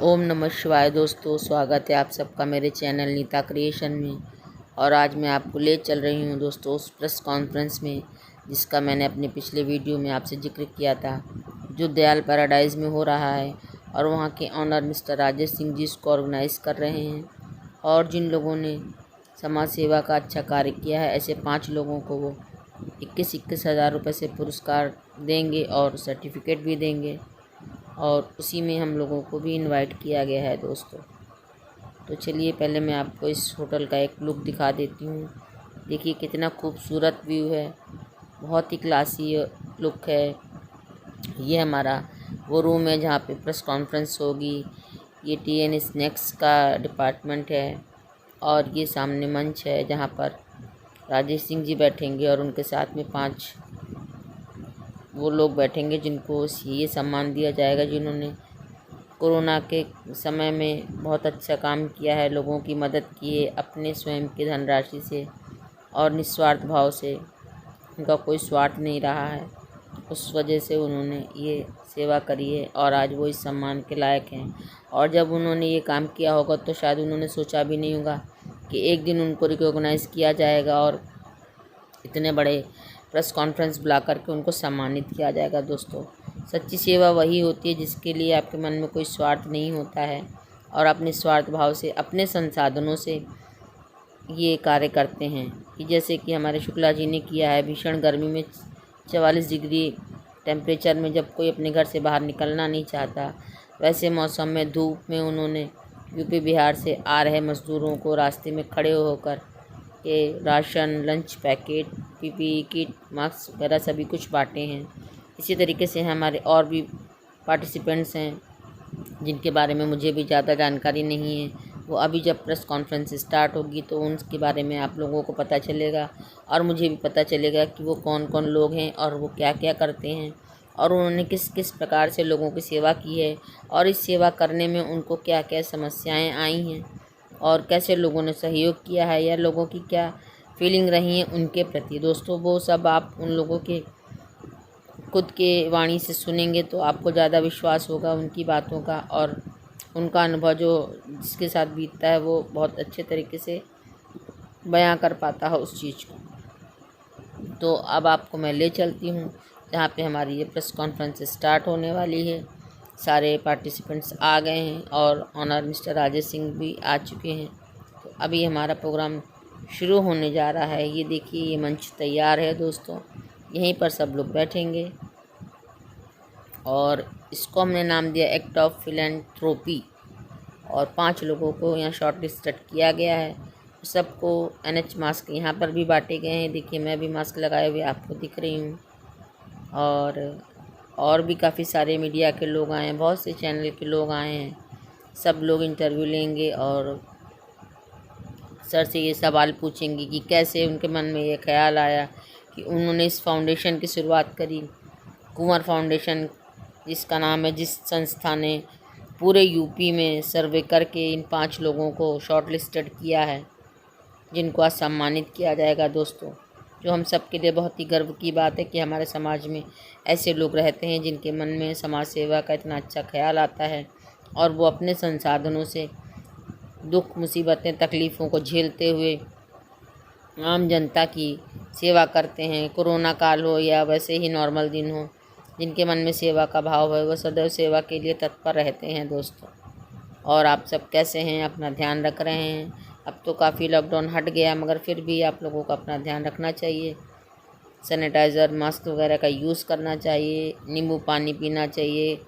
ओम नमः शिवाय दोस्तों, स्वागत है आप सबका मेरे चैनल नीता क्रिएशन में। और आज मैं आपको ले चल रही हूँ दोस्तों उस प्रेस कॉन्फ्रेंस में जिसका मैंने अपने पिछले वीडियो में आपसे जिक्र किया था, जो दयाल पैराडाइज़ में हो रहा है। और वहाँ के ऑनर मिस्टर राजेश सिंह जी इसको ऑर्गेनाइज़ कर रहे हैं। और जिन लोगों ने समाज सेवा का अच्छा कार्य किया है, ऐसे 5 लोगों को वो 21 हज़ार रुपये से पुरस्कार देंगे और सर्टिफिकेट भी देंगे। और उसी में हम लोगों को भी इनवाइट किया गया है दोस्तों। तो चलिए पहले मैं आपको इस होटल का एक लुक दिखा देती हूँ। देखिए कितना खूबसूरत व्यू है, बहुत ही क्लासी लुक है। ये हमारा वो रूम है जहाँ पे प्रेस कॉन्फ्रेंस होगी। ये टी एन स्नैक्स का डिपार्टमेंट है। और ये सामने मंच है जहाँ पर राजेश सिंह जी बैठेंगे और उनके साथ में 5 वो लोग बैठेंगे जिनको ये सम्मान दिया जाएगा, जिन्होंने कोरोना के समय में बहुत अच्छा काम किया है, लोगों की मदद की है अपने स्वयं की धनराशि से और निस्वार्थ भाव से। उनका कोई स्वार्थ नहीं रहा है, उस वजह से उन्होंने ये सेवा करी है और आज वो इस सम्मान के लायक हैं। और जब उन्होंने ये काम किया होगा तो शायद उन्होंने सोचा भी नहीं होगा कि एक दिन उनको रिकॉग्नाइज़ किया जाएगा और इतने बड़े प्रेस कॉन्फ्रेंस बुला करके उनको सम्मानित किया जाएगा। दोस्तों, सच्ची सेवा वही होती है जिसके लिए आपके मन में कोई स्वार्थ नहीं होता है और अपने स्वार्थ भाव से अपने संसाधनों से ये कार्य करते हैं। कि जैसे कि हमारे शुक्ला जी ने किया है, भीषण गर्मी में 44 डिग्री टेम्परेचर में जब कोई अपने घर से बाहर निकलना नहीं चाहता, वैसे मौसम में धूप में उन्होंने यूपी बिहार से आ रहे मज़दूरों को रास्ते में खड़े होकर ये ration, lunch packet, PPE kit, mask वगैरह सभी कुछ बांटे हैं। इसी तरीके से हमारे और भी पार्टिसिपेंट्स हैं जिनके बारे में मुझे भी ज़्यादा जानकारी नहीं है। वो अभी जब प्रेस कॉन्फ्रेंस स्टार्ट होगी तो उनके बारे में आप लोगों को पता चलेगा और मुझे भी पता चलेगा कि वो कौन कौन लोग हैं और वो क्या क्या करते हैं और उन्होंने किस किस प्रकार से लोगों की सेवा की है और इस सेवा करने में उनको क्या क्या समस्याएँ आई हैं और कैसे लोगों ने सहयोग किया है या लोगों की क्या फीलिंग रही है उनके प्रति। दोस्तों, वो सब आप उन लोगों के खुद के वाणी से सुनेंगे तो आपको ज़्यादा विश्वास होगा उनकी बातों का, और उनका अनुभव जो जिसके साथ बीतता है वो बहुत अच्छे तरीके से बयां कर पाता है उस चीज़ को। तो अब आपको मैं ले चलती हूँ जहाँ पे हमारी ये प्रेस कॉन्फ्रेंस स्टार्ट होने वाली है। सारे पार्टिसिपेंट्स आ गए हैं और ऑनर मिस्टर राजेश सिंह भी आ चुके हैं। तो अभी हमारा प्रोग्राम शुरू होने जा रहा है। ये देखिए, ये मंच तैयार है दोस्तों, यहीं पर सब लोग बैठेंगे और इसको हमने नाम दिया एक्ट ऑफ फिलैंथ्रोपी। और 5 लोगों को यहाँ शॉर्ट लिस्टेड किया गया है। सबको NH मास्क यहाँ पर भी बांटे गए हैं। देखिए, मैं भी मास्क लगाए हुए आपको दिख रही हूँ। और भी काफ़ी सारे मीडिया के लोग आए हैं, बहुत से चैनल के लोग आए हैं। सब लोग इंटरव्यू लेंगे और सर से ये सवाल पूछेंगे कि कैसे उनके मन में ये ख्याल आया कि उन्होंने इस फाउंडेशन की शुरुआत करी, कुंवर फाउंडेशन जिसका नाम है, जिस संस्था ने पूरे यूपी में सर्वे करके इन 5 लोगों को शॉर्ट लिस्टेड किया है, जिनको आज सम्मानित किया जाएगा। दोस्तों, जो हम सब के लिए बहुत ही गर्व की बात है कि हमारे समाज में ऐसे लोग रहते हैं जिनके मन में समाज सेवा का इतना अच्छा ख्याल आता है और वो अपने संसाधनों से दुख, मुसीबतें, तकलीफ़ों को झेलते हुए आम जनता की सेवा करते हैं। कोरोना काल हो या वैसे ही नॉर्मल दिन हो, जिनके मन में सेवा का भाव है वह सदैव सेवा के लिए तत्पर रहते हैं। दोस्तों, और आप सब कैसे हैं? अपना ध्यान रख रहे हैं? अब तो काफ़ी लॉकडाउन हट गया, मगर फिर भी आप लोगों को अपना ध्यान रखना चाहिए। सैनिटाइज़र, मास्क वगैरह का यूज़ करना चाहिए, नींबू पानी पीना चाहिए,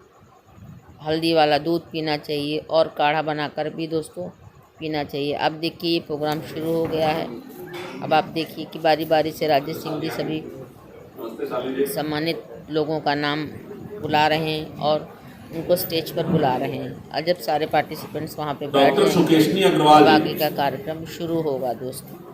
हल्दी वाला दूध पीना चाहिए और काढ़ा बनाकर भी दोस्तों पीना चाहिए। अब देखिए, ये प्रोग्राम शुरू हो गया है। अब आप देखिए कि बारी बारी से राजेश सिंह जी सभी सम्मानित लोगों का नाम बुला रहे हैं और उनको स्टेज पर बुला रहे हैं। और जब सारे पार्टिसिपेंट्स वहाँ पे बैठ जाएंगे तब आगे का कार्यक्रम शुरू होगा। दोस्तों,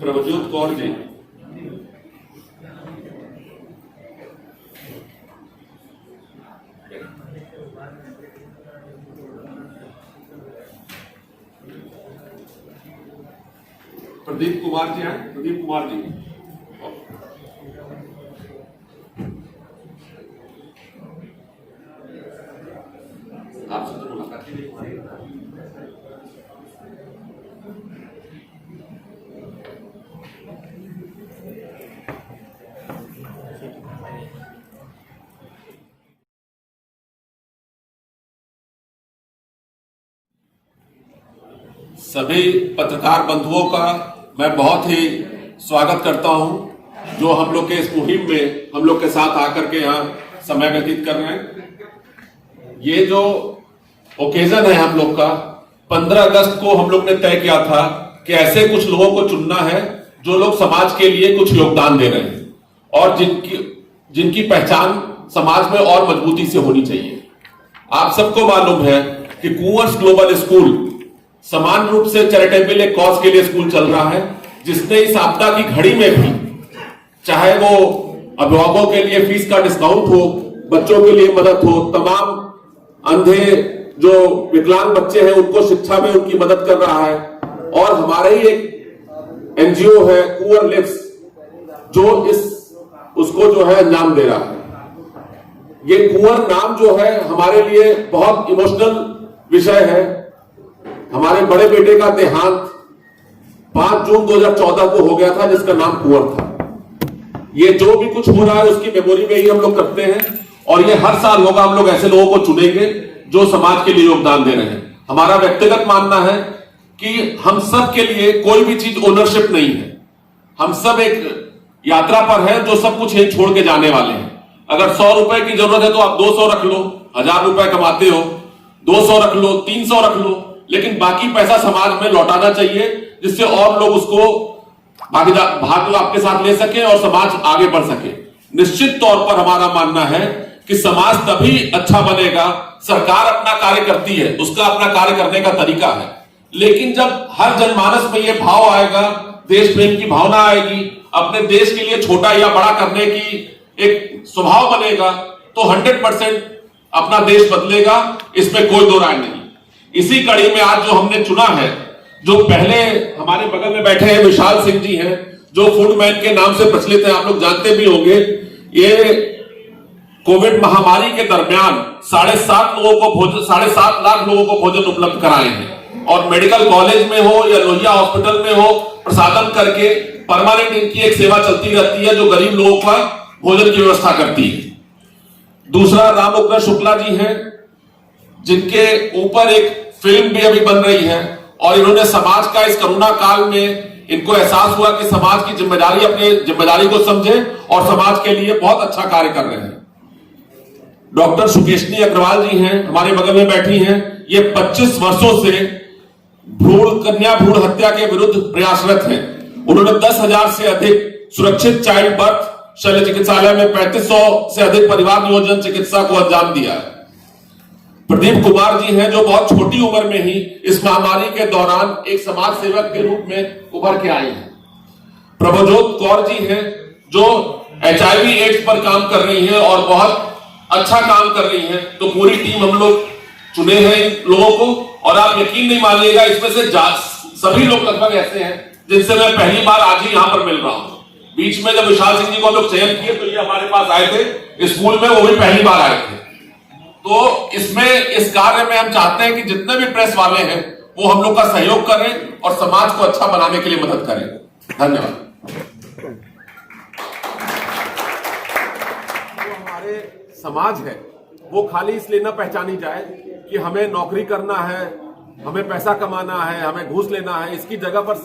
प्रभजोत कौर जी। प्रदीप कुमार जी हैं, प्रदीप कुमार जी आपसे तो मुलाकात ही नहीं हुई। सभी पत्रकार बंधुओं का मैं बहुत ही स्वागत करता हूं, जो हम लोग के इस मुहिम में हम लोग के साथ आकर के यहाँ समय व्यतीत कर रहे हैं। ये जो ओकेजन है हम लोग का 15 अगस्त को हम लोग ने तय किया था कि ऐसे कुछ लोगों को चुनना है जो लोग समाज के लिए कुछ योगदान दे रहे हैं और जिनकी पहचान समाज में और मजबूती से होनी चाहिए। आप सबको मालूम है कि कुंवर्स ग्लोबल स्कूल समान रूप से चैरिटेबल एक कॉज के लिए स्कूल चल रहा है, जिसने इस आपदा की घड़ी में भी, चाहे वो अभिभावकों के लिए फीस का डिस्काउंट हो, बच्चों के लिए मदद हो, तमाम अंधे जो विकलांग बच्चे हैं उनको शिक्षा में उनकी मदद कर रहा है। और हमारे ही एक एनजीओ है कुंवर लिव्स, जो उसको जो है नाम दे रहा है। ये कुंवर नाम जो है हमारे लिए बहुत इमोशनल विषय है। हमारे बड़े बेटे का देहांत 5 जून 2014 को हो गया था, जिसका नाम कुंवर था। ये जो भी कुछ हो रहा है उसकी मेमोरी में ही हम लोग करते हैं और ये हर साल होगा। हम लोग ऐसे लोगों को चुनेंगे जो समाज के लिए योगदान दे रहे हैं। हमारा व्यक्तिगत मानना है कि हम सब के लिए कोई भी चीज ओनरशिप नहीं है। हम सब एक यात्रा पर है जो सब कुछ यही छोड़ के जाने वाले हैं। अगर 100 रुपए की जरूरत है तो आप 200 रख लो, 1000 रुपए कमाते हो 200 रख लो, 300 रख लो, लेकिन बाकी पैसा समाज में लौटाना चाहिए, जिससे और लोग उसको भाग आपके साथ ले सके और समाज आगे बढ़ सके। निश्चित तौर पर हमारा मानना है कि समाज तभी अच्छा बनेगा, सरकार अपना कार्य करती है, उसका अपना कार्य करने का तरीका है, लेकिन जब हर जनमानस में यह भाव आएगा, देश प्रेम की भावना आएगी, अपने देश के लिए छोटा या बड़ा करने की एक स्वभाव बनेगा, तो 100% अपना देश बदलेगा। इसमें कोई दो राय नहीं। इसी कड़ी में आज जो हमने चुना है, जो पहले हमारे बगल में बैठे हैं विशाल सिंह जी हैं, जो फूडमैन के नाम से प्रचलित हैं, आप लोग जानते भी होंगे। ये कोविड महामारी के दरमियान 7.5 लाख लोगों को भोजन उपलब्ध कराए हैं और मेडिकल कॉलेज में हो या लोहिया हॉस्पिटल में हो, प्रसादन करके परमानेंट इनकी एक सेवा चलती रहती है जो गरीब लोगों का भोजन की व्यवस्था करती है। दूसरा राम उग्र शुक्ला जी हैं, जिनके ऊपर एक फिल्म भी अभी बन रही है और इन्होंने समाज का इस कोरोना काल में इनको एहसास हुआ कि समाज की जिम्मेदारी, अपने जिम्मेदारी को समझे और समाज के लिए बहुत अच्छा कार्य कर रहे हैं। डॉक्टर सुकेशनी अग्रवाल जी हैं, हमारे बगल में बैठी हैं। ये 25 वर्षों से कन्या भ्रूण हत्या के विरुद्ध प्रयासरत हैं। उन्होंने 10,000 से अधिक सुरक्षित चाइल्ड बर्थ शल्य चिकित्सालय में 3500 से अधिक परिवार नियोजन चिकित्सा को अंजाम दिया है। प्रदीप कुमार जी हैं, जो बहुत छोटी उम्र में ही इस महामारी के दौरान एक समाज सेवक के रूप में उभर के आए हैं। प्रभजोत कौर जी हैं, जो HIV एड्स पर काम कर रही हैं और बहुत अच्छा काम कर रही हैं। तो पूरी टीम हम लोग चुने हैं इन लोगों को, और आप यकीन नहीं मानिएगा, इसमें से सभी लोग लगभग ऐसे हैं जिनसे मैं पहली बार आज ही यहां पर मिल रहा हूं। बीच में जब विशाल सिंह जी को हम लोग चयन किए तो ये हमारे पास आए थे स्कूल में, वो भी पहली बार आए थे। तो इसमें इस कार्य में हम चाहते हैं कि जितने भी प्रेस वाले हैं वो हम लोग का सहयोग करें और समाज को अच्छा बनाने के लिए मदद करें। धन्यवाद। जो हमारे समाज है वो खाली इसलिए न पहचानी जाए कि हमें नौकरी करना है, हमें पैसा कमाना है, हमें घूस लेना है। इसकी जगह पर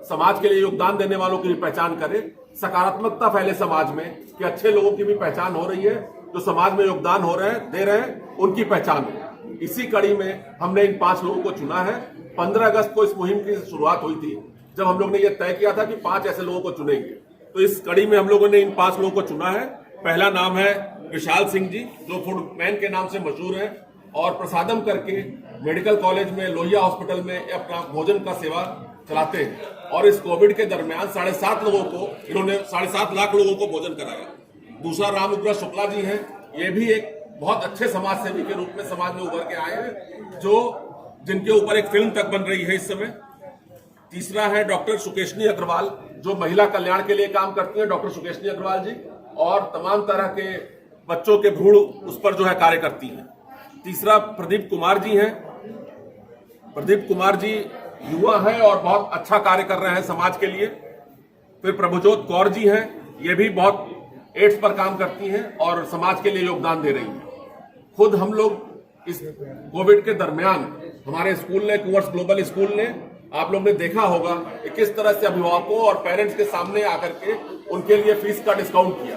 समाज के लिए योगदान देने वालों की भी पहचान करे, सकारात्मकता फैले समाज में कि अच्छे लोगों की भी पहचान हो रही है, जो समाज में योगदान दे रहे हैं उनकी पहचान हो। इसी कड़ी में हमने इन 5 लोगों को चुना है। 15 अगस्त को इस मुहिम की शुरुआत हुई थी, जब हम लोग ने यह तय किया था कि 5 ऐसे लोगों को चुनेंगे। तो इस कड़ी में हम लोगों ने इन 5 लोगों को चुना है। पहला नाम है विशाल सिंह जी, जो फूडमैन के नाम से मशहूर है और प्रसादम करके मेडिकल कॉलेज में, लोहिया हॉस्पिटल में अपना भोजन का सेवा चलाते हैं और इस कोविड के दरमियान 7.5 लाख लोगों को भोजन कराया। दूसरा राम उग्र शुक्ला जी हैं, ये भी एक बहुत अच्छे समाज सेवी के रूप में समाज में उभर के आए हैं, जिनके ऊपर एक फिल्म तक बन रही है इस समय। तीसरा है डॉक्टर सुकेशनी अग्रवाल, जो महिला कल्याण के लिए काम करती हैं, डॉक्टर सुकेशनी अग्रवाल जी, और तमाम तरह के बच्चों के भ्रूण उस पर जो है कार्य करती हैं। तीसरा प्रदीप कुमार जी हैं। प्रदीप कुमार जी युवा हैं और बहुत अच्छा कार्य कर रहे हैं समाज के लिए। फिर प्रभुजोत कौर जी हैं, ये भी बहुत एड्स पर काम करती हैं और समाज के लिए योगदान दे रही हैं। खुद हम लोग इस कोविड के दरमियान हमारे स्कूल ने, कुंवर्स ग्लोबल स्कूल ने, आप लोग ने देखा होगा कि किस तरह से अभिभावकों और पेरेंट्स के सामने आकर के उनके लिए फीस का डिस्काउंट किया।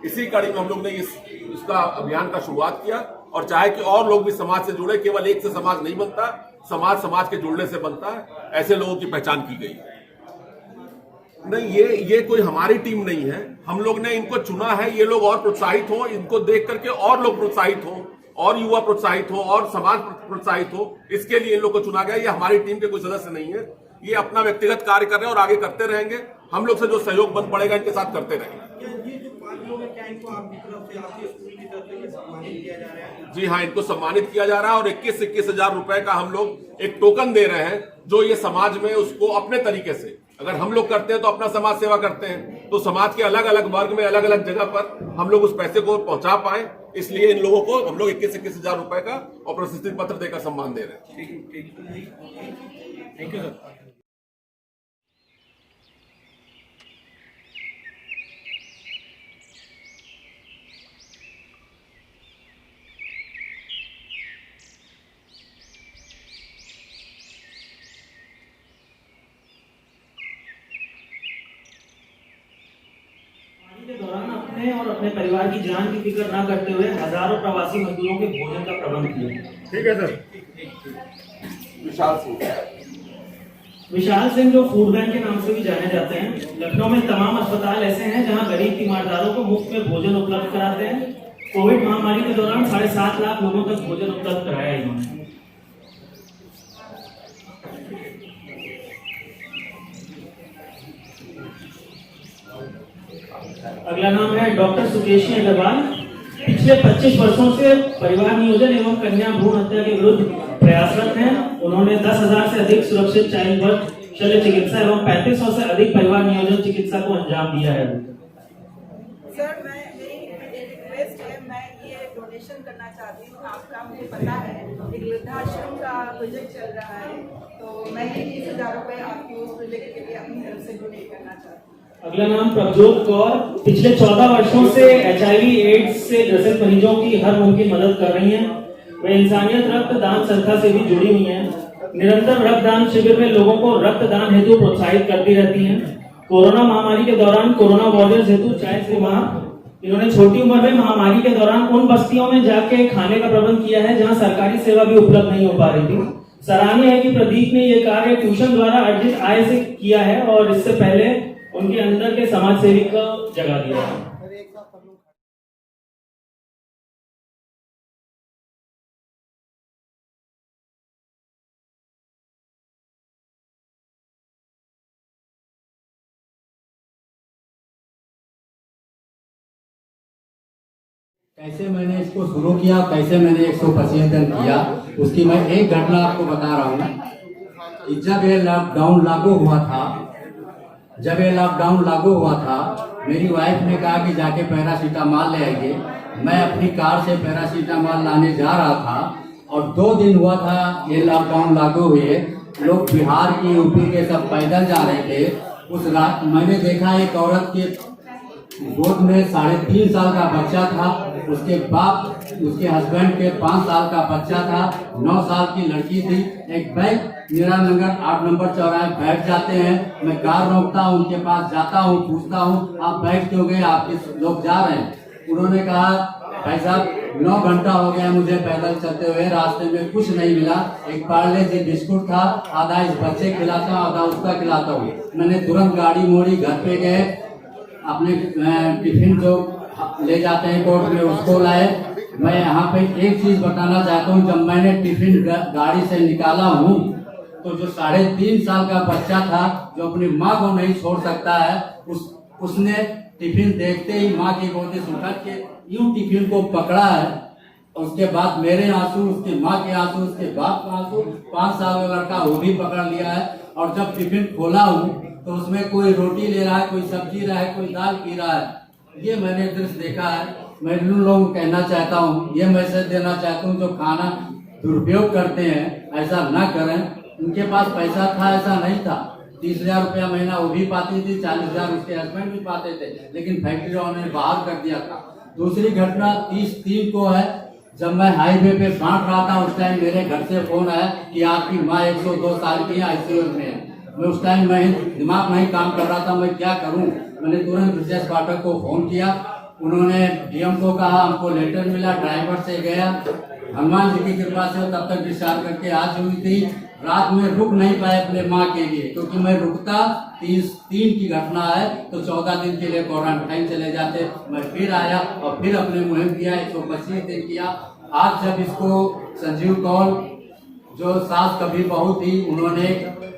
इसी कड़ी में हम लोग ने इसका अभियान का शुरुआत किया और चाहे कि और लोग भी समाज से जुड़े। केवल एक से समाज नहीं बनता, समाज के जुड़ने से बनता है। ऐसे लोगों की पहचान की गई नहीं। ये कोई हमारी टीम नहीं है, हम लोग ने इनको चुना है। ये लोग और प्रोत्साहित हो, इनको देख करके और लोग प्रोत्साहित हो, और युवा प्रोत्साहित हो, और समाज प्रोत्साहित हो, इसके लिए इन लोग को चुना गया। ये हमारी टीम के कोई सदस्य नहीं है, ये अपना व्यक्तिगत कार्य कर रहे हैं और आगे करते रहेंगे। हम लोग से जो सहयोग बन पड़ेगा इनके साथ करते रहेंगे। जी हाँ, इनको सम्मानित किया जा रहा है और 21 हजार रुपए का हम लोग एक टोकन दे रहे हैं, जो ये समाज में उसको अपने तरीके से, अगर हम लोग करते हैं तो अपना समाज सेवा करते हैं, तो समाज के अलग अलग वर्ग में, अलग अलग जगह पर हम लोग उस पैसे को पहुंचा पाए, इसलिए इन लोगों को हम लोग 21 हजार रुपए का और प्रशस्ति पत्र देकर सम्मान दे रहे हैं। Thank you sir. के दौरान अपने और अपने परिवार की जान की फिक्र न करते हुए हजारों प्रवासी मजदूरों के भोजन का प्रबंध किया। ठीक है सर। विशाल सिंह जो फूड बैंक के नाम से भी जाने जाते हैं, लखनऊ में तमाम अस्पताल ऐसे हैं जहां गरीब तीमारदारों को मुफ्त में भोजन उपलब्ध कराते हैं। कोविड महामारी के दौरान 7.5 लाख लोगों तक भोजन उपलब्ध कराया इन्होंने। अगला नाम है डॉक्टर सुकेशनी अग्रवाल। पिछले 25 वर्षों से परिवार नियोजन एवं कन्या भ्रूण हत्या के विरुद्ध प्रयासरत हैं। उन्होंने 10,000 से अधिक सुरक्षित चाइल्ड बर्थ शल्य चिकित्सा एवं 3500 से अधिक परिवार नियोजन चिकित्सा को अंजाम दिया है। सर, मेरी रिक्वेस्ट है, मैं ये डोनेशन करना चाहती हूँ। आपका मुझे पता है एक वृद्धाश्रम का प्रोजेक्ट चल रहा है, तो मैं 30,000 रुपए आपकी उस प्रोजेक्ट के लिए अपनी तरफ से डोनेट करना चाहती हूँ। अगला नाम प्रभजोत कौर। पिछले 14 वर्षों से HIV एड्स से ग्रसित मरीजों की हर मुमकिन मदद कर रही हैं। वे इंसानियत रक्तदान संस्था से भी जुड़ी हुई हैं। निरंतर रक्तदान शिविर में लोगों को रक्तदान हेतु प्रोत्साहित करती रहती हैं। कोरोना महामारी के दौरान कोरोना वॉरियर्स हेतु चाय से वहां इन्होंने छोटी उम्र में महामारी के दौरान उन बस्तियों में जाके खाने का प्रबंध किया है जहां सरकारी सेवा भी उपलब्ध नहीं हो पा रही थी। सराहनीय है कि प्रदीप ने यह कार्य ट्यूशन द्वारा अर्जित आय से किया है और इससे पहले उनके अंदर के समाज सेवी को जगह दिया है। कैसे मैंने इसको शुरू किया, कैसे मैंने 125 दिन किया, उसकी मैं एक घटना आपको बता रहा हूँ। जब ये लॉकडाउन लागू हुआ था, मेरी वाइफ ने कहा कि जाके पैरासीटामॉल ले आइए। मैं अपनी कार से पैरासीटामॉल लाने जा रहा था और 2 दिन हुआ था ये लॉकडाउन लागू हुए। लोग बिहार की, यूपी के सब पैदल जा रहे थे। उस रात मैंने देखा एक औरत के गोद में 3.5 साल का बच्चा था, उसके उसके हस्बैंड के 5 साल का बच्चा था, 9 साल की लड़की थी। एक बैग मेरा नगर 8 नंबर चौराहे बैठ जाते हैं। मैं कार रोकता हूँ, उनके पास जाता हूँ, पूछता हूँ आप बैठ क्यों गए, आपके लोग जा रहे हैं। उन्होंने कहा भाई साहब 9 घंटा हो गया मुझे पैदल चलते हुए, रास्ते में कुछ नहीं मिला। एक पार्ले जी बिस्कुट था, आधा इस बच्चे खिलाता हूँ, आधा उसका खिलाता हूँ। मैंने तुरंत गाड़ी मोड़ी, घर पे गए, अपने टिफिन जो ले जाते हैं कोर्ट में उसको लाए। मैं यहाँ पे एक चीज बताना चाहता हूँ, जब मैंने टिफिन गाड़ी से निकाला हूँ तो जो 3.5 साल का बच्चा था जो अपनी माँ को नहीं छोड़ सकता है, उसने टिफिन देखते ही माँ की गोदी से उठा के यूं टिफिन को पकड़ा है। उसके बाद मेरे आंसू, उसके माँ के आंसू, उसके बाप का आंसू, 5 साल का लड़का वो भी पकड़ लिया है। और जब टिफिन खोला हूँ तो उसमें कोई रोटी ले रहा है, कोई सब्जी रहा है, कोई दाल पी रहा है। ये मैंने दृश्य देखा है। मैं उन लोगों को कहना चाहता हूँ, ये मैसेज देना चाहता हूँ जो खाना दुरुपयोग करते हैं ऐसा ना करें। उनके पास पैसा था ऐसा नहीं था, 30,000 रुपया महीना वो भी पाती थी, 40,000 उसके हस्बैंड भी पाते थे, लेकिन फैक्ट्री वालों ने बाहर कर दिया था। दूसरी घटना 30/3 को है, जब मैं हाईवे पे बांट रहा था उस टाइम मेरे घर से फोन आया कि आपकी माँ 102 साल की आईसीयू में है। मैं उस टाइम दिमाग नहीं काम कर रहा था, मैं क्या करूं। मैंने तुरंत ब्रजेश पाठक को फोन किया, उन्होंने डीएम को कहा, हमको लेटर मिला, ड्राइवर से गया, हनुमान जी की कृपा से तब तक डिस्चार्ज करके आज हुई थी। रात में रुक नहीं पाए अपने माँ के लिए, क्योंकि मैं रुकता 30/3 की घटना है तो 14 दिन के लिए क्वारंटाइन चले जाते। मैं फिर आया और फिर अपने मुहिम किया, 125 दिन किया। आज जब इसको संजीव कौल जो सास कभी बहू थी, उन्होंने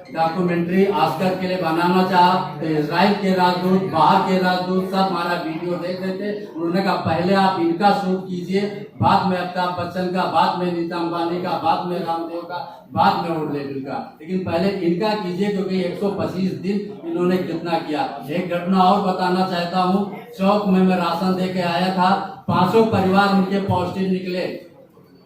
डॉक्यूमेंट्री ऑस्कर के लिए बनाना चाहा तो इजराइल के राजदूत, बाहर के राजदूत सब हमारा वीडियो देख रहे थे। उन्होंने कहा पहले आप इनका शूट कीजिए, बाद में अमिताभ बच्चन का, बाद में नीता अंबानी का, बाद में रामदेव का, बाद में और लेवल का, लेकिन पहले इनका कीजिए क्योंकि 125 दिन इन्होंने कितना किया। एक घटना और बताना चाहता हूँ, चौक में मैं राशन दे के आया था, 500 परिवार उनके पॉजिटिव निकले।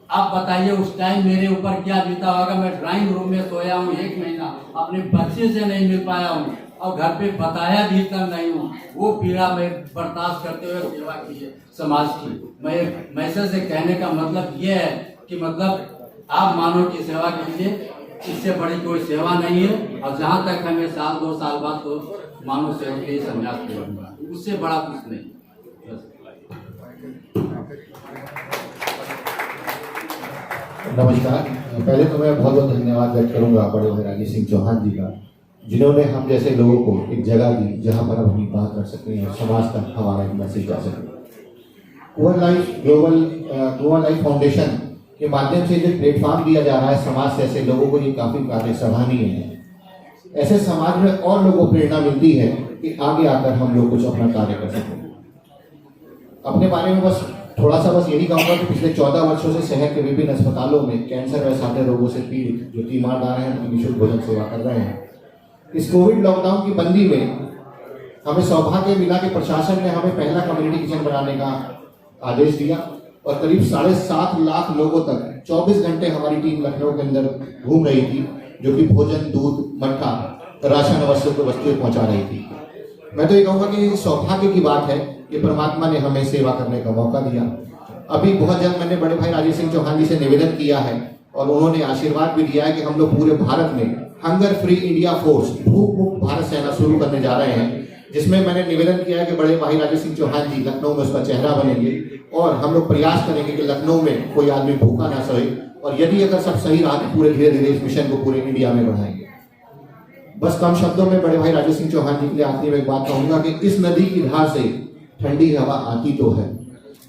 आप बताइए उस टाइम मेरे ऊपर क्या बीता होगा। मैं ड्राइंग रूम में सोया हूँ 1 महीना, अपने बच्चे से नहीं मिल पाया हूँ और घर पे बताया भी तक नहीं हूँ। वो पीड़ा में बर्दाश्त करते हुए सेवा की है समाज की। मैं मैसेज से कहने का मतलब ये है कि मतलब आप मानव की सेवा कीजिए, इससे बड़ी कोई सेवा नहीं है। और जहाँ तक हमें 1-2 साल बाद तो मानव सेवा के लिए संन्यास करूँगा, उससे बड़ा कुछ नहीं। नमस्कार। पहले तो मैं बहुत बहुत धन्यवाद व्यक्त करूंगा बड़े भाई राजेश सिंह चौहान जी का, जिन्होंने हम जैसे लोगों को एक जगह दी जहां पर हम अपनी बात रख सकें और समाज तक हमारा एक मैसेज जा सके। ग्लोबल लाइफ फाउंडेशन के माध्यम से जो प्लेटफॉर्म दिया जा रहा है समाज से ऐसे लोगों को, ये काफ़ी कार्य सराहनीय है। ऐसे समाज में और लोगों को प्रेरणा मिलती है कि आगे आकर हम लोग कुछ अपना कार्य कर सकें। अपने बारे में बस थोड़ा सा बस यही कहूँगा कि पिछले 14 वर्षों से शहर के विभिन्न अस्पतालों में कैंसर व सारे रोगों से पीड़ित जो तीमारदार हैं उनकी निःशुल्क भोजन सेवा कर रहे हैं। इस कोविड लॉकडाउन की बंदी में हमें सौभाग्य मिला कि प्रशासन ने हमें पहला कम्युनिटी किचन बनाने का आदेश दिया और करीब 7.5 लाख लोगों तक 24 घंटे हमारी टीम लखनऊ के अंदर घूम रही थी, जो कि भोजन, दूध, मट्ठा, राशन वस्तुएं पहुंचा रही थी। मैं तो ये कहूँगा कि सौभाग्य की बात है कि परमात्मा ने हमें सेवा करने का मौका दिया। अभी बहुत जल्द मैंने बड़े भाई राजेश सिंह चौहान जी से निवेदन किया है और उन्होंने आशीर्वाद भी दिया है कि हम लोग पूरे भारत में हंगर फ्री इंडिया फोर्स, भूख मुक्त भारत सेना शुरू करने जा रहे हैं, जिसमें मैंने निवेदन किया है कि बड़े भाई राजेश सिंह चौहान जी लखनऊ में उसका चेहरा बनेंगे और हम लोग प्रयास करेंगे कि लखनऊ में कोई आदमी भूखा ना सोए। और यदि अगर सब सही रहा तो पूरे धीरे धीरे इस मिशन को पूरे इंडिया में बढ़ाएंगे। बस कम शब्दों में बड़े भाई राजेश सिंह चौहान जी के लिए आखिरी में एक बात कहूंगा कि इस नदी की धार से ठंडी हवा आती तो है,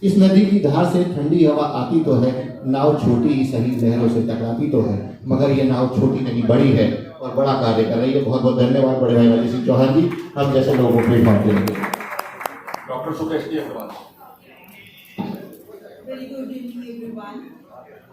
इस नदी की धार से ठंडी हवा आती तो है, नाव छोटी ही सही लहरों से टकराती तो है, मगर ये नाव छोटी नहीं बड़ी है और बड़ा कार्य कर रही है। बहुत बहुत धन्यवाद बड़े भाई राजेश सिंह चौहान जी, हम जैसे लोगों को प्लेटफॉर्म देंगे। Doctor Sukesh ji Agrawal. Very good evening everyone.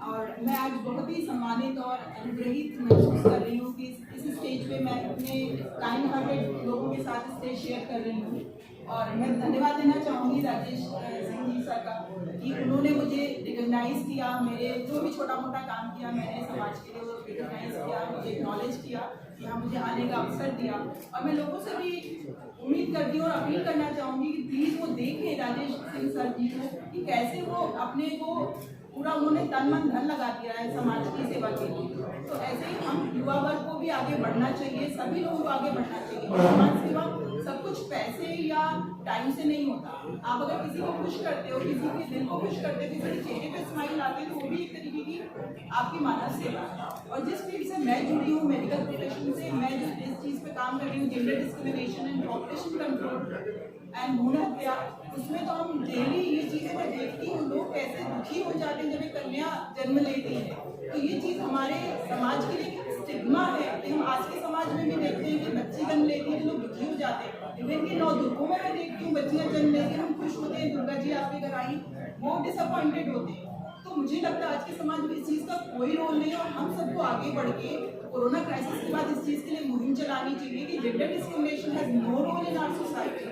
और मैं आज बहुत ही सम्मानित और अनुग्रहित महसूस कर रही हूँ कि इस स्टेज पे मैं अपने काइंड हार्टेड लोगों के साथ स्टेज शेयर कर रही हूँ। और मैं धन्यवाद देना चाहूँगी राजेश सिंह जी सर का कि उन्होंने मुझे रिकग्नाइज किया, मेरे जो भी छोटा मोटा काम किया मैंने समाज के लिए वो रिकग्नाइज किया, मुझे एक्नॉलेज किया, यहाँ मुझे आने का अवसर दिया। और मैं लोगों से भी उम्मीद करती हूँ और अपील करना चाहूँगी कि प्लीज़ वो देखें राजेश सिंह सर जी को कि कैसे वो अपने को पूरा उन्होंने तन मन धन लगा दिया है समाज की सेवा के लिए। तो ऐसे ही हम युवा वर्ग को भी आगे बढ़ना चाहिए, सभी लोगों को आगे बढ़ना चाहिए। समाज सेवा सब कुछ पैसे या टाइम से नहीं होता। आप अगर किसी को खुश करते हो, किसी के दिल को खुश करते हो, किसी के चेहरे पे स्माइल आते हो, तो वो भी एक तरीके की आपकी मानव सेवा है। और जिस फील्ड से मैं जुड़ी हूँ, मेडिकल प्रोफेशन से, मैं जिस चीज़ पे काम कर रही हूँ, gender discrimination and population control and भ्रूण हत्या, उसमें तो हम डेली ये चीज़ें मैं देखती हूँ, लोग कैसे दुखी हो जाते हैं जब एक कन्या जन्म लेती है। तो ये चीज़ हमारे समाज के लिए स्टिग्मा है कि हम आज के समाज में भी देखते हैं कि बच्ची जन्म लेती है तो लोग दुखी हो जाते हैं। इवन कि 9 दुर्गों में मैं देखती हूँ बच्चियाँ जन्म लेती हैं, हम खुश होते हैं, दुर्गा जी आपके घर आई, वो डिसअपॉइंटेड होते हैं। तो मुझे लगता है आज के समाज में इस चीज़ का कोई रोल नहीं है और हम सबको आगे बढ़ के कोरोना क्राइसिस के बाद इस चीज़ के लिए मुहिम चलानी चाहिए कि gender discrimination has no role in our society.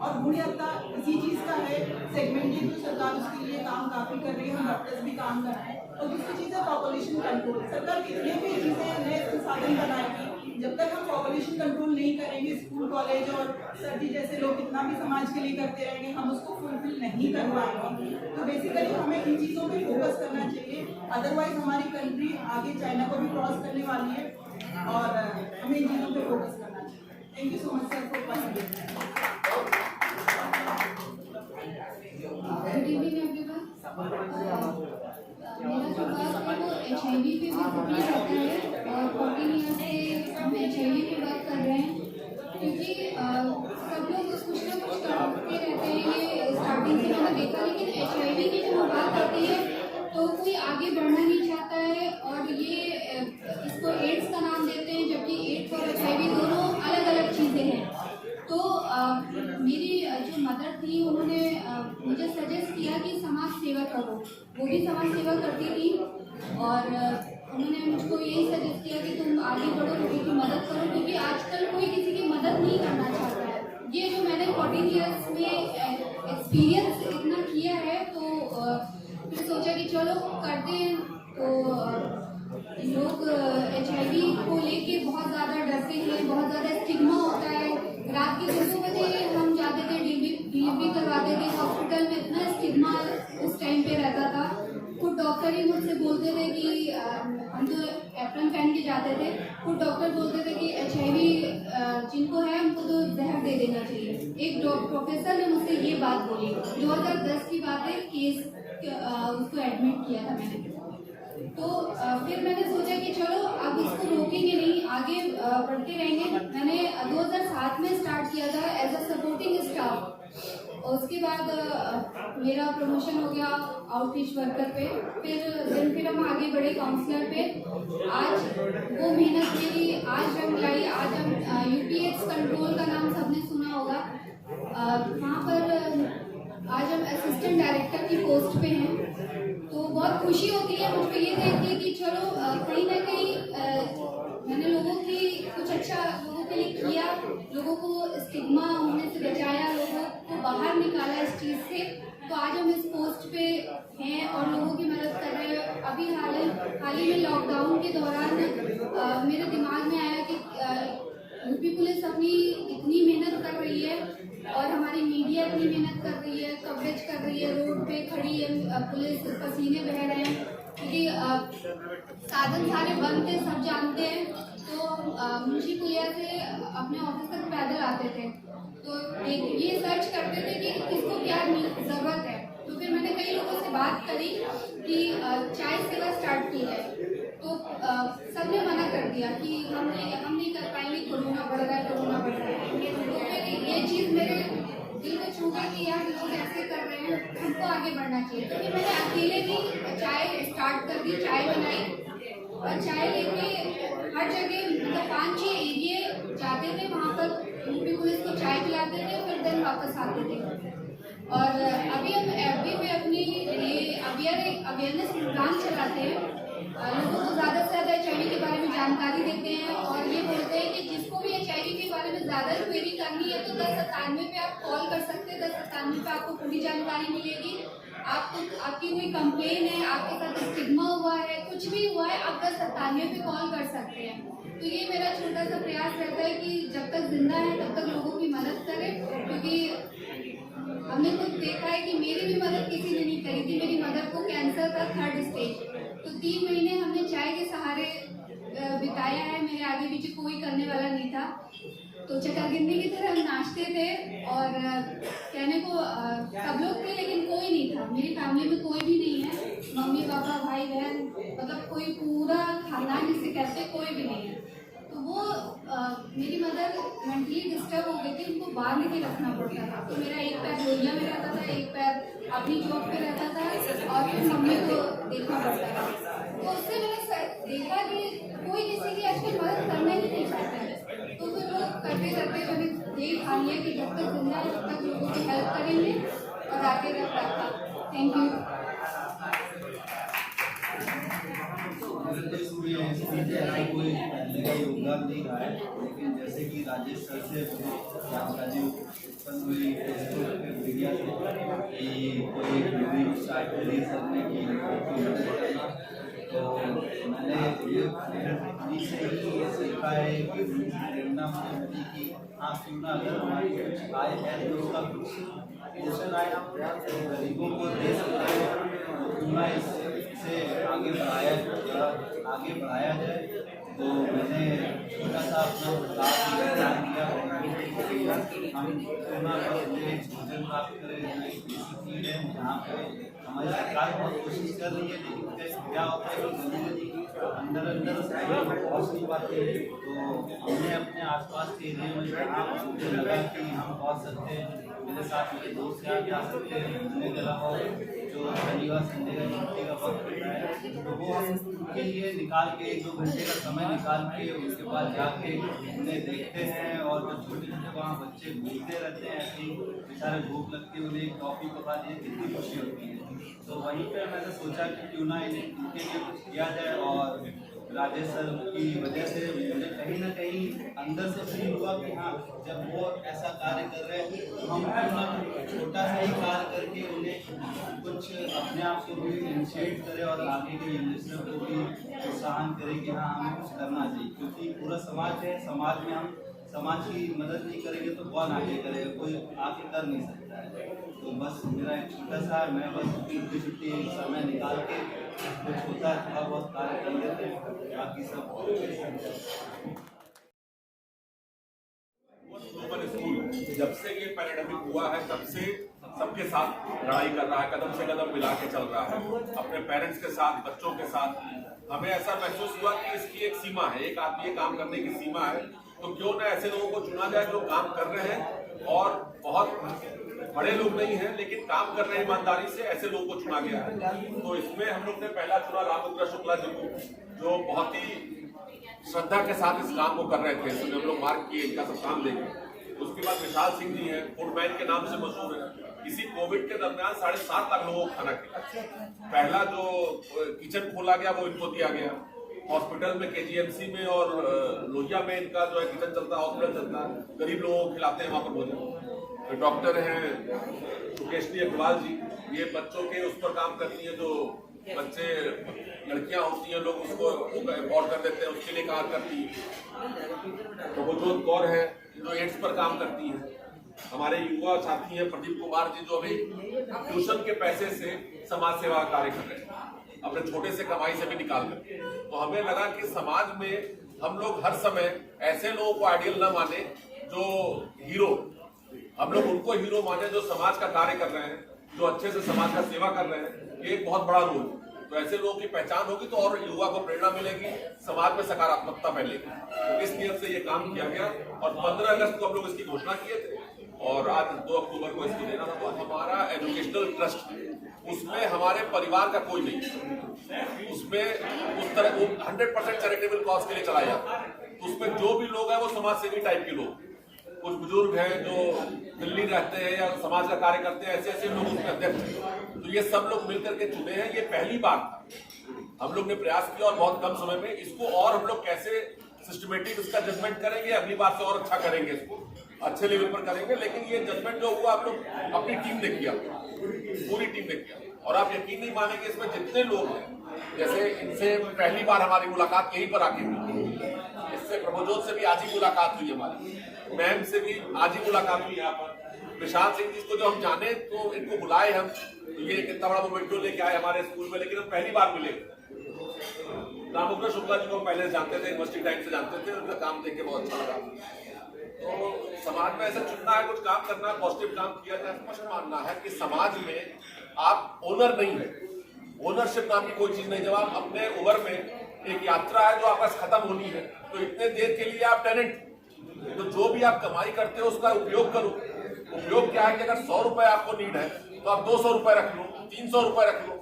और भ्रूण हत्या इसी चीज़ का है सेगमेंटेड, तो सरकार उसके लिए काम काफ़ी कर रही है, हम डॉक्टर्स भी काम कर रहे हैं। और दूसरी चीज़ है पॉपुलेशन कंट्रोल। सरकार कितने भी चीज़ें नए संसाधन बनाएगी, जब तक हम पॉपुलेशन कंट्रोल नहीं करेंगे, स्कूल कॉलेज और सर जी जैसे लोग कितना भी समाज के लिए करते रहेंगे, हम उसको फुलफिल नहीं कर पाएंगे। तो बेसिकली हमें इन चीज़ों पे फोकस करना चाहिए, अदरवाइज हमारी कंट्री आगे चाइना को भी क्रॉस करने वाली है और हमें इन चीज़ों पे फोकस करना चाहिए। Thank you so much sir for participating. Good evening everyone. मेरा जो वर्क है वो HIV पे बेसिकली रहता है और 14 ईयर से हम HIV पे वर्क कर रहे हैं, क्योंकि सब लोग कुछ ना कुछ करते रहते हैं। ये स्टार्टिंग से मैंने देखा, लेकिन HIV की जब बात आती है तो कोई आगे बढ़ना नहीं चाहता है और ये इसको एड्स का नाम देते हैं, जबकि एड्स और HIV दोनों अलग अलग चीज़ें हैं। तो मेरी जो मदर थी उन्होंने मुझे सजेस्ट किया कि समाज सेवा करो। वो भी समाज सेवा करती थी और उन्होंने मुझको यही सजेस्ट किया कि तुम आगे बढ़ो, लोगों की मदद करो, क्योंकि आजकल कोई किसी की मदद नहीं करना चाहता है। ये जो मैंने 14 ईयर्स में एक्सपीरियंस इतना किया है, तो फिर सोचा कि चलो करते हैं। तो लोग HIV को लेके बहुत ज़्यादा डरते हैं, बहुत ज़्यादा स्टिग्मा होता है। रात के 2 बजे हम जाते थे, डिलीवरी करवाते थे हॉस्पिटल में, इतना स्टिग्मा उस टाइम पे रहता था। खुद डॉक्टर ही मुझसे बोलते थे कि हम तो एप्रन पहन के जाते थे, खुद डॉक्टर बोलते थे कि HIV जिनको है उनको तो जहर दे देना चाहिए। एक प्रोफेसर ने मुझसे ये बात बोली, 2010 की बात है, केस उसको एडमिट किया था मैंने। तो फिर मैंने सोचा कि चलो अब इसको रोकेंगे नहीं, आगे बढ़ते रहेंगे। मैंने 2007 में स्टार्ट किया था एज अ सपोर्टिंग स्टाफ, और उसके बाद मेरा प्रमोशन हो गया आउटरीच वर्कर पे, फिर हम आगे बढ़े काउंसलर पे। आज वो मेहनत मेरी आज रंग लाई। आज हम UTX कंट्रोल का नाम सबने सुना होगा, वहाँ पर आज हम असिस्टेंट डायरेक्टर की पोस्ट पे हैं। तो बहुत खुशी होती है मुझको ये देख के कि चलो कहीं ना कहीं मैंने लोगों की कुछ अच्छा लोगों के लिए किया, लोगों को स्टिग्मा होने से बचाया, लोगों को बाहर निकाला इस चीज़ से। तो आज हम इस पोस्ट पे हैं और लोगों की मदद कर रहे हैं। अभी हाल ही में लॉकडाउन के दौरान मेरे दिमाग में आया कि यूपी पुलिस अपनी इतनी मेहनत कर रही है और हमारी मीडिया इतनी मेहनत कर रही है, कवरेज कर रही है, रोड पे खड़ी है पुलिस, पसीने बह रहे हैं, क्योंकि साधन सारे बंद थे, सब जानते हैं। तो मुंशी पुलिया से अपने ऑफिस तक पैदल आते थे, तो ये सर्च करते थे कि किसको क्या ज़रूरत है। तो फिर मैंने कई लोगों से बात करी कि चाय सेवा स्टार्ट की है, तो सबने मना कर दिया कि हम नहीं कर पाएंगे, कोरोना बढ़ रहा है, कोरोना बढ़ रहा है। तो फिर ये चीज़ मेरे दिल में छू गई कि यार लोग ऐसे कर रहे हैं, हमको आगे बढ़ना चाहिए। तो फिर मैंने अकेले भी चाय स्टार्ट कर दी, चाय बनाई और चाय लेके हर जगह, मतलब 5-6 एरिए जाते थे, वहाँ पर यूपी पुलिस को चाय पिलाते थे, फिर दिन वापस आते थे। और अभी हम FB पे अपनी ये अवेयरनेस प्रोग्राम चलाते हैं, लोगों को ज़्यादा से ज़्यादा HIV के बारे में जानकारी देते हैं और ये बोलते हैं कि जिसको भी HIV के बारे में ज़्यादा क्वेरी करनी है तो 1097 पे आप कॉल कर सकते हैं। 1097 पे आपको पूरी जानकारी मिलेगी। आपकी कोई कंप्लेन है, आपके साथ स्टिग्मा हुआ है, कुछ भी हुआ है, आप 1097 पे कॉल कर सकते हैं। तो ये मेरा छोटा सा प्रयास रहता है कि जब तक जिंदा है तब तक लोगों की मदद करें, क्योंकि हमने खुद देखा है कि मेरी भी मदद किसी ने नहीं करी थी। मेरी मदर को कैंसर था 3rd स्टेज, तो 3 महीने हमने चाय के सहारे बिताया है। मेरे आगे पीछे कोई करने वाला नहीं था, तो चकरगिंदी की तरह हम नाचते थे और कहने को सब लोग थे लेकिन कोई नहीं था। मेरी फैमिली में कोई भी नहीं है, मम्मी पापा भाई बहन, मतलब कोई पूरा खानदान जिसे कहते कोई भी नहीं है। तो वो मेरी मदर मेंटली डिस्टर्ब हो गई थी, उनको बाहर लेके रखना पड़ता था। तो मेरा एक पैर लोहिया में रहता था, एक पैर अपनी जॉब पे रहता था और फिर मम्मी को देखना पड़ता था। तो उससे मैंने देखा कि कोई किसी की आजकल मदद करना ही नहीं चाहता है। तो फिर वो करते करते मैंने यही ठान लिया कि जब तक जिंदा है तब तक लोगों की हेल्प करेंगे और आगे तक रखा। Thank you. मेरे देश में कोई पहले का योगदान नहीं रहा है, लेकिन जैसे कि राजेश सर से जानकारी उत्पन्न हुई मीडिया से कि कोई यूनिक शायद सर ने की, तो मैंने ये से ही ये सीखा है कि प्रेरणा मिली कि हाँ क्यों ना अगर हमारी कुछ आय है तो उसका कुछ पोषण आए, हम गरीबों को दे सकते हैं, क्यों ना इससे आगे बढ़ाया जाए। तो मैंने छोटा सा अपना प्लान किया हम क्यों ना भोजन प्राप्त करें, चीज़ है जहाँ पे हमारी सरकार बहुत कोशिश कर रही है, लेकिन क्या होता है कि अंदर पहुँच नहीं पाते। तो हमने अपने आसपास के एरिया में जहाँ मुझे लगा कि हम पहुँच सकते हैं, मेरे साथ मेरे दोस्त यहाँ जा सकते हैं, घूमने के अलावा जो शनिवार संडे का छुट्टी का वक्त होता है तो वो हम उनके लिए निकाल के 1-2 घंटे का समय निकाल के उसके बाद जाके उन्हें देखते हैं। और जो छोटे छोटे वहाँ बच्चे घूमते रहते हैं, ऐसे ही बेचारे भूख लगती है, उन्हें कॉफ़ी पका दिए, कितनी खुशी होती है। तो वहीं पर मैंने सोचा कि क्यों ना इनके लिए कुछ किया जाए। और राजेश सर की वजह से मुझे कहीं ना कहीं अंदर से फील हुआ कि हाँ जब वो ऐसा कार्य कर रहे हैं तो हम क्यों ना छोटा सा ही कार्य करके उन्हें कुछ अपने आप को भी इनिशिएट करें और आगे के जनरेशन को भी प्रोत्साहन करें कि हाँ हमें कुछ करना चाहिए। क्योंकि पूरा समाज है, समाज में हम समाज की मदद नहीं करेंगे तो कौन आगे करेगा, कोई आगे कर नहीं सकता है। तो बस मेरा एक छोटा सा, मैं बस छुट्टी समय निकाल के कुछ होता है थोड़ा बहुत कार्य कर लेते हैं, बाकी सब ग्लोबल स्कूल जब से ये पैराडामिक हुआ है तब से सबके साथ लड़ाई कर रहा है, कदम से कदम मिला के चल रहा है, अपने पेरेंट्स के साथ, बच्चों के साथ। हमें ऐसा महसूस हुआ कि इसकी एक सीमा है, एक आदमी काम करने की सीमा है, तो क्यों ना ऐसे लोगों को चुना जाए जो काम कर रहे हैं और बहुत बड़े लोग नहीं हैं लेकिन काम कर रहे हैं ईमानदारी से, ऐसे लोगों को चुना गया है। तो इसमें हम लोग ने पहला चुना रामरुद्र शुक्ला जी को, जो बहुत ही श्रद्धा के साथ इस काम को कर रहे थे। इसमें हम लोग मार्क किए, इनका सब काम देखे। उसके बाद विशाल सिंह जी हैं, फूडमैन के नाम से मशहूर है। इसी कोविड के दरमियान 7.5 लाख लोगों को खाना खिलाया। पहला जो किचन खोला गया वो इनको दिया गया। हॉस्पिटल में KGMC में और लोहिया में इनका जो है किचन चलता है, हॉस्पिटल चलता है, गरीब लोगों को खिलाते हैं वहाँ पर भोजन। डॉक्टर हैं सुकेशनी अग्रवाल जी, ये बच्चों के उस पर काम करती है, जो बच्चे लड़कियां होती हैं लोग उसको अफोर्ड कर देते हैं, उसके लिए काम करती है। तो वो जो कौर है जो एड्स पर काम करती है। हमारे युवा साथी हैं प्रदीप कुमार जी, जो अभी ट्यूशन के पैसे से समाज सेवा कार्य कर रहे हैं, अपने छोटे से कमाई से भी निकाल कर। तो हमें लगा कि समाज में हम लोग हर समय ऐसे लोगों को आइडियल न माने जो हीरो, हम लोग उनको हीरो माने जो समाज का कार्य कर रहे हैं, जो अच्छे से समाज का सेवा कर रहे हैं। ये एक बहुत बड़ा रोल है। तो ऐसे लोगों की पहचान होगी तो और युवा को प्रेरणा मिलेगी, समाज में सकारात्मकता फैलेगी। तो इस नियत से ये काम किया गया और 15 अगस्त को हम लोग इसकी घोषणा किए थे और आज 2 अक्टूबर को इसको देना था। तो हमारा एजुकेशनल ट्रस्ट, उसमें हमारे परिवार का कोई नहीं, उसमें उस तरह 100% चैरिटेबल कॉज के लिए चलाया जाता है। तो उसमें जो भी लोग हैं वो समाज सेवी टाइप के लोग, कुछ बुजुर्ग हैं जो दिल्ली रहते हैं या समाज का कार्य करते हैं, ऐसे लोग उसमें अध्यक्ष हैं। तो ये सब लोग मिलकर के चुने हैं। ये पहली बार हम लोग ने प्रयास किया और बहुत कम समय में इसको और हम लोग कैसे सिस्टमेटिक इसका जजमेंट करेंगे, अगली बार से और अच्छा करेंगे, इसको अच्छे लेवल पर करेंगे। लेकिन ये जजमेंट जो हुआ आप लोग अपनी टीम ने किया, पूरी टीम ने किया। और आप यकीन नहीं मानेंगे इसमें जितने लोग हैं, जैसे इनसे पहली बार हमारी मुलाकात यहीं पर आके हुई, इससे प्रभुजोत से भी आज ही मुलाकात हुई, हमारी मैम से भी आज ही मुलाकात हुई यहाँ पर। विशाल सिंह जी को जो हम जाने तो इनको बुलाए हम, तो ये कितना बड़ा मोमेंटो लेके आए हमारे स्कूल में, लेकिन हम पहली बार मिले। रामरुद्र शुक्ला जी को पहले जानते थे, यूनिवर्सिटी टाइम से जानते थे, उनका काम देख के बहुत अच्छा लगा। तो समाज में ऐसा चुनना है, कुछ काम करना है, पॉजिटिव काम किया जाए। स्पष्ट मानना है कि समाज में आप ओनर नहीं है, ओनरशिप नाम की कोई चीज नहीं। जब आप अपने उम्र में एक यात्रा है जो आपका खत्म होनी है, तो इतने देर के लिए आप टेनेंट, तो जो भी आप कमाई करते हो उसका उपयोग करो। उपयोग क्या है कि अगर 100 रुपए आपको नीड है तो आप 200 रुपए रख लो, 300 रुपए रख लो,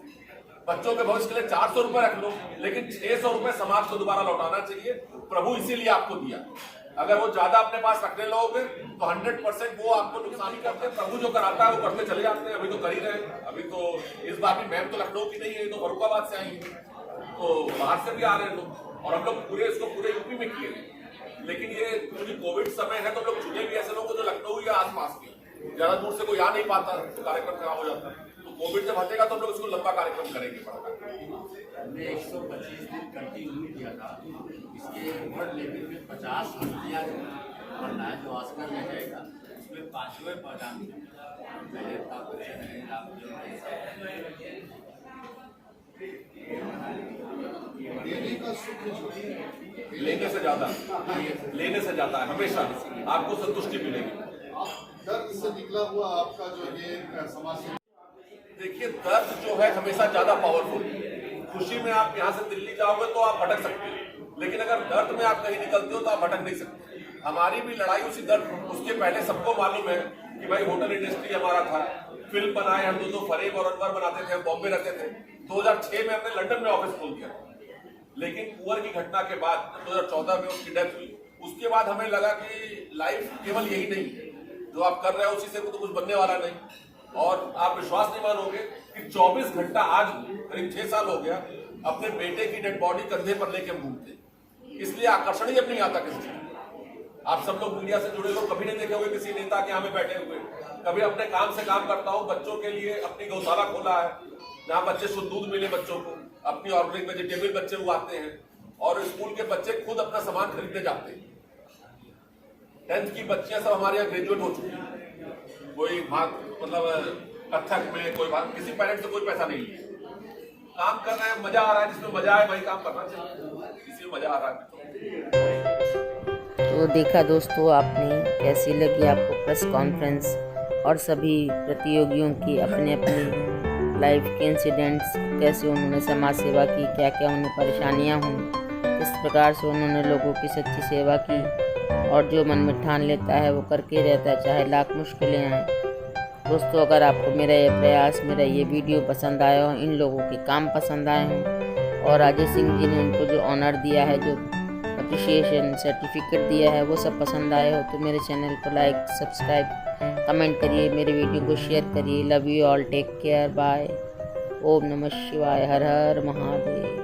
बच्चों के भविष्य के लिए 400 रुपए रख लो, लेकिन 600 रुपए समाज को दोबारा लौटाना चाहिए। प्रभु इसीलिए आपको दिया। अगर वो ज्यादा अपने पास रखने लगोगे तो 100% वो आपको नुकसान ही करते हैं। प्रभु जो कराता है वो करते चले जाते हैं। अभी तो कर ही रहे हैं। अभी तो इस बार भी मैम तो लखनऊ की नहीं है, तो फरुखाबाद से आई है। तो बाहर से भी आ रहे हैं लोग, और हम लोग पूरे यूपी में किए। लेकिन ये क्योंकि कोविड समय है तो हम लोग चुने भी ऐसे लोग को जो लखनऊ या आसपास के, ज्यादा दूर से कोई आ नहीं पाता, तो कार्यक्रम खराब हो जाता है। तो कोविड जब हटेगा तो हम लोग इसको लंबा कार्यक्रम करेंगे। हमने 125 दिन कंटिन्यू किया था। इसके वर्ल्ड लेवल में 50 हस्तियाँ बनना है जो ऑस्कर में जाएगा, उसमें 5वें पदान लेने से ज्यादा है, हमेशा आपको संतुष्टि मिलेगी। दर्द से निकला हुआ आपका जो ये समाज से, देखिए दर्द जो है हमेशा ज्यादा पावरफुल है। खुशी में आप यहाँ से दिल्ली जाओगे तो आप भटक सकते हैं, लेकिन अगर दर्द में आप कहीं निकलते हो तो आप भटक नहीं सकते। हमारी भी लड़ाई उसी दर्द, उसके पहले सबको मालूम है कि भाई होटल इंडस्ट्री हमारा था, फिल्म बनाए हम दो फरेब और अनवर बनाते थे, बॉम्बे रहते थे। 2006 में हमने लंदन में ऑफिस खोल दिया, लेकिन कुंवर की घटना के बाद 2014 में उसकी डेथ हुई। उसके बाद हमें लगा कि लाइफ केवल यही नहीं है, जो आप कर रहे हो उसी से तो कुछ बनने वाला नहीं। और आप विश्वास नहीं मानोगे कि 24 घंटा, आज करीब 6 साल हो गया, अपने बेटे की डेड बॉडी कंधे पर लेके घूमते, इसलिए आकर्षण ही अब नहीं आता किसी चीज। आप सब लोग मीडिया से जुड़े लोग कभी नहीं देखे हुए किसी नेता के यहाँ में बैठे हुए। कभी अपने काम से काम करता हूँ, बच्चों के लिए अपनी गौशाला खोला है जहाँ बच्चे शुद्ध दूध मिले बच्चों को, अपनी ऑर्गेनिक वेजिटेबल बच्चे उगाते हैं, और स्कूल के बच्चे खुद अपना सामान खरीदने जाते हैं। 10th की बच्चियां सब हमारे यहाँ ग्रेजुएट हो चुकी हैं, कोई भाग मतलब कथक में, कोई भाग, किसी पेरेंट से कोई पैसा नहीं लिया, काम कर रहे हैं, मजा आ रहा है, जिसमें मजा आए वही काम करना चाहिए, इसमें मजा आ रहा है। तो देखा दोस्तों आपने, कैसी लगी आपको प्रेस कॉन्फ्रेंस और सभी प्रतियोगियों की अपने अपनी लाइफ के इंसिडेंट्स, कैसे उन्होंने समाज सेवा की, क्या क्या उन्हें परेशानियां हुई, किस प्रकार से उन्होंने लोगों की सच्ची सेवा की, और जो मन में ठान लेता है वो करके रहता है, चाहे लाख मुश्किलें आएँ। दोस्तों अगर आपको मेरा ये प्रयास, मेरा ये वीडियो पसंद आया हो, इन लोगों के काम पसंद आए हों, और राजेश सिंह जी ने उनको जो ऑनर दिया है, जो अप्रिशिएशन सर्टिफिकेट दिया है, वो सब पसंद आए हो, तो मेरे चैनल को लाइक, सब्सक्राइब, कमेंट करिए, मेरे वीडियो को शेयर करिए। Love you all, take care, bye. ओम नमः शिवाय, हर हर महादेव।